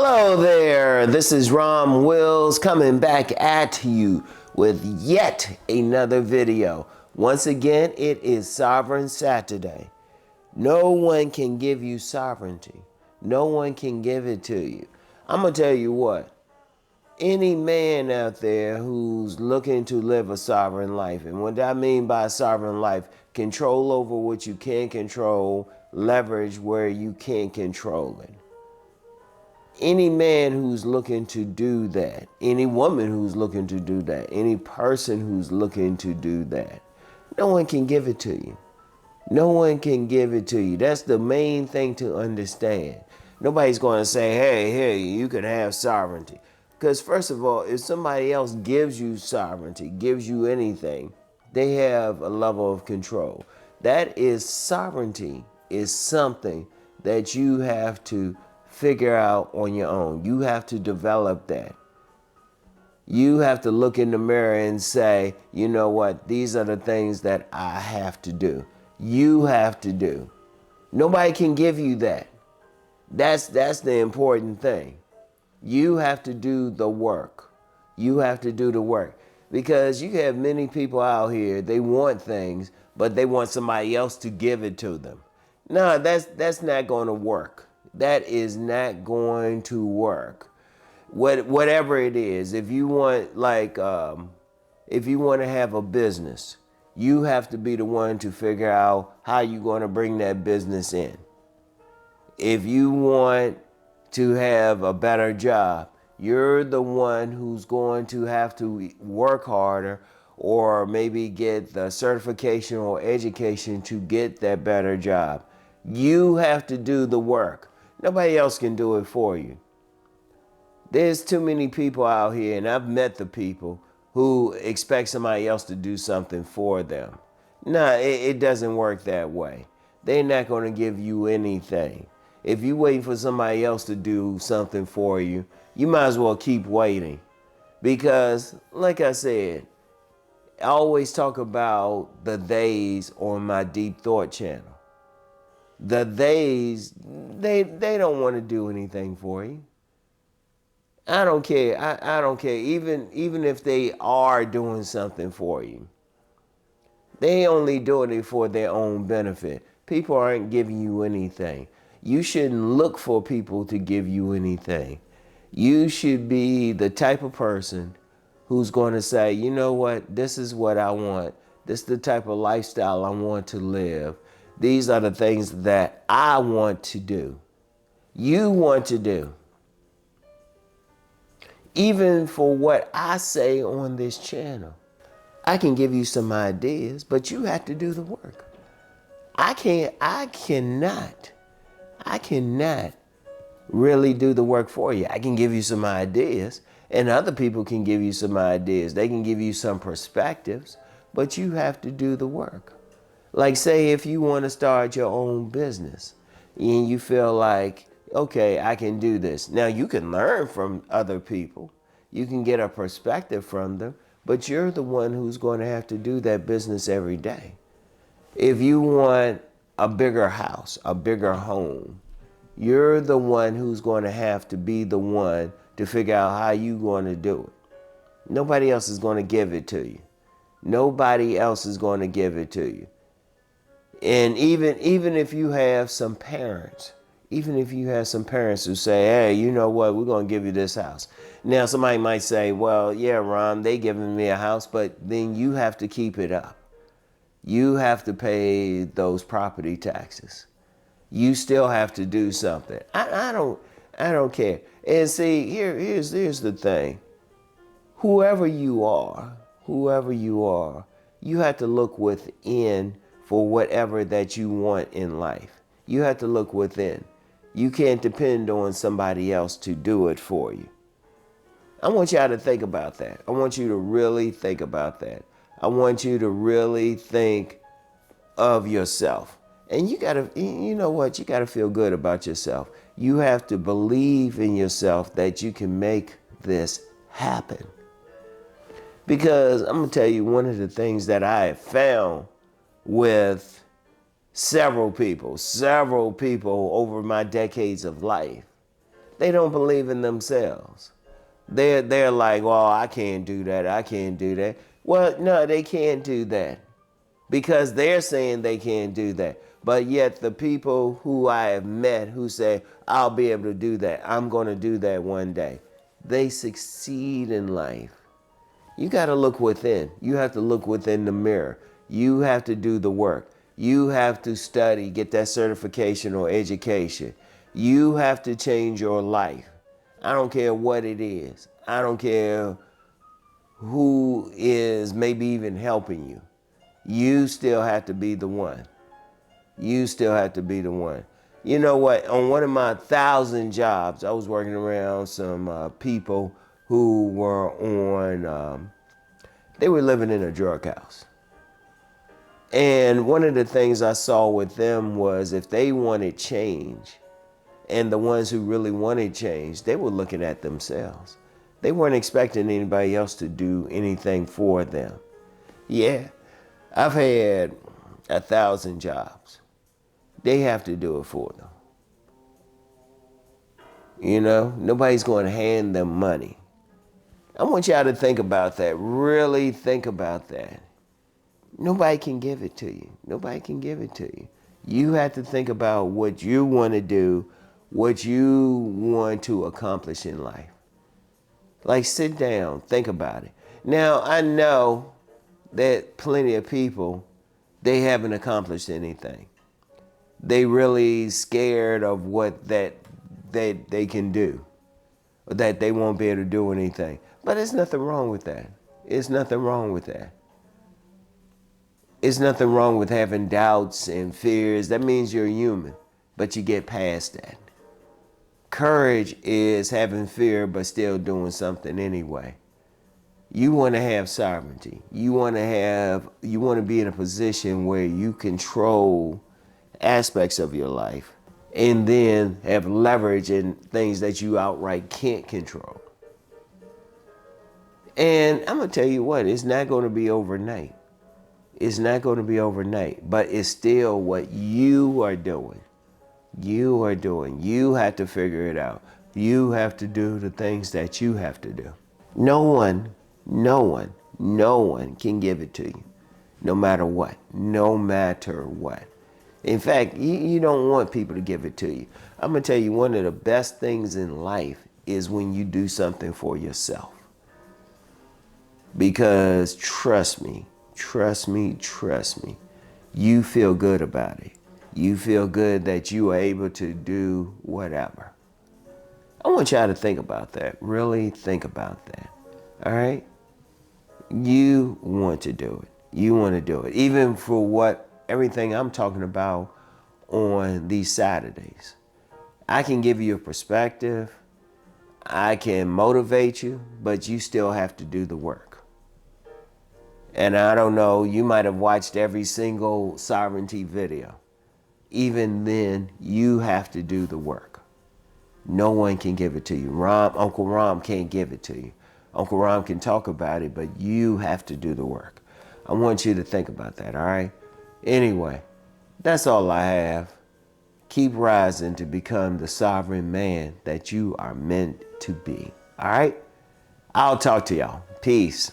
Hello there, this is RomWills coming back at you with yet another video. Once again, it is Sovereign Saturday. No one can give you sovereignty. No one can give it to you. I'm going to tell you what, any man out there who's looking to live a sovereign life, and what I mean by sovereign life, control over what you can control, leverage where you can't control it. Any man who's looking to do that, any woman who's looking to do that, any person who's looking to do that, no one can give it to you. No one can give it to you. That's the main thing to understand. Nobody's going to say, hey, you can have sovereignty. Because first of all, if somebody else gives you sovereignty, gives you anything, they have a level of control. That is sovereignty, is something that you have to figure out on your own. You have to develop that. You have to look in the mirror and say, you know what, these are the things that I have to do. You have to do. Nobody can give you that. That's the important thing. You have to do the work. You have to do the work. Because you have many people out here, they want things, but they want somebody else to give it to them. No, that's not going to work. That is not going to work. Whatever it is, if you want if you want to have a business, you have to be the one to figure out how you're going to bring that business in. If you want to have a better job, you're the one who's going to have to work harder or maybe get the certification or education to get that better job. You have to do the work. Nobody else can do it for you. There's too many people out here, and I've met the people who expect somebody else to do something for them. No, it doesn't work that way. They're not going to give you anything. If you wait for somebody else to do something for you, you might as well keep waiting. Because, like I said, I always talk about the days on my Deep Thought channel. The days, they don't want to do anything for you. I don't care. I don't care. Even if they are doing something for you, they only doing it for their own benefit. People aren't giving you anything. You shouldn't look for people to give you anything. You should be the type of person who's going to say, you know what, this is what I want. This is the type of lifestyle I want to live. These are the things that I want to do. You want to do. Even for what I say on this channel, I can give you some ideas, but you have to do the work. I cannot really do the work for you. I can give you some ideas, and other people can give you some ideas. They can give you some perspectives, but you have to do the work. Like, say if you want to start your own business and you feel like, okay, I can do this. Now, you can learn from other people. You can get a perspective from them, but you're the one who's going to have to do that business every day. If you want a bigger house, a bigger home, you're the one who's going to have to be the one to figure out how you're going to do it. Nobody else is going to give it to you. Nobody else is going to give it to you. And even if you have some parents, who say, hey, you know what, we're going to give you this house. Now, somebody might say, well, yeah, Ron, they giving me a house, but then you have to keep it up. You have to pay those property taxes. You still have to do something. I don't care. And see, here's the thing. Whoever you are, you have to look within for whatever that you want in life. You have to look within. You can't depend on somebody else to do it for you. I want y'all to think about that. I want you to really think about that. I want you to really think of yourself. And you gotta, you know what, you gotta feel good about yourself. You have to believe in yourself that you can make this happen. Because I'm gonna tell you, one of the things that I have found with several people over my decades of life, They don't believe in themselves. They're like, well, I can't do that. I can't do that. Well, no, they can't do that because they're saying they can't do that. But yet the people who I have met who say, I'll be able to do that, I'm going to do that one day, they succeed in life. You got to look within. You have to look within the mirror. You have to do the work. You have to study, get that certification or education. You have to change your life. I don't care what it is. I don't care who is maybe even helping you. You still have to be the one. You still have to be the one. You know what? On one of my 1,000 jobs, I was working around some people who were on, they were living in a drug house. And one of the things I saw with them was if they wanted change, and the ones who really wanted change, they were looking at themselves. They weren't expecting anybody else to do anything for them. Yeah, I've had 1,000 jobs. They have to do it for them. You know, nobody's going to hand them money. I want y'all to think about that. Really think about that. Nobody can give it to you. Nobody can give it to you. You have to think about what you want to do, what you want to accomplish in life. Like, sit down, think about it. Now, I know that plenty of people, they haven't accomplished anything. They really scared of what that they can do, or that they won't be able to do anything. But there's nothing wrong with that. There's nothing wrong with that. There's nothing wrong with having doubts and fears. That means you're human, but you get past that. Courage is having fear, but still doing something anyway. You want to have sovereignty. You want to be in a position where you control aspects of your life and then have leverage in things that you outright can't control. And I'm going to tell you what, it's not going to be overnight. It's not going to be overnight, but it's still what you are doing. You are doing. You have to figure it out. You have to do the things that you have to do. No one can give it to you, no matter what, no matter what. In fact, you don't want people to give it to you. I'm going to tell you, one of the best things in life is when you do something for yourself. Because trust me, you feel good about it. You feel good that you are able to do whatever. I want y'all to think about that. Really think about that. All right? You want to do it. You want to do it. Even for everything I'm talking about on these Saturdays. I can give you a perspective. I can motivate you, but you still have to do the work. And I don't know, you might have watched every single sovereignty video. Even then, you have to do the work. No one can give it to you. Uncle Rom can't give it to you. Uncle Rom can talk about it, but you have to do the work. I want you to think about that, all right? Anyway, that's all I have. Keep rising to become the sovereign man that you are meant to be, all right? I'll talk to y'all. Peace.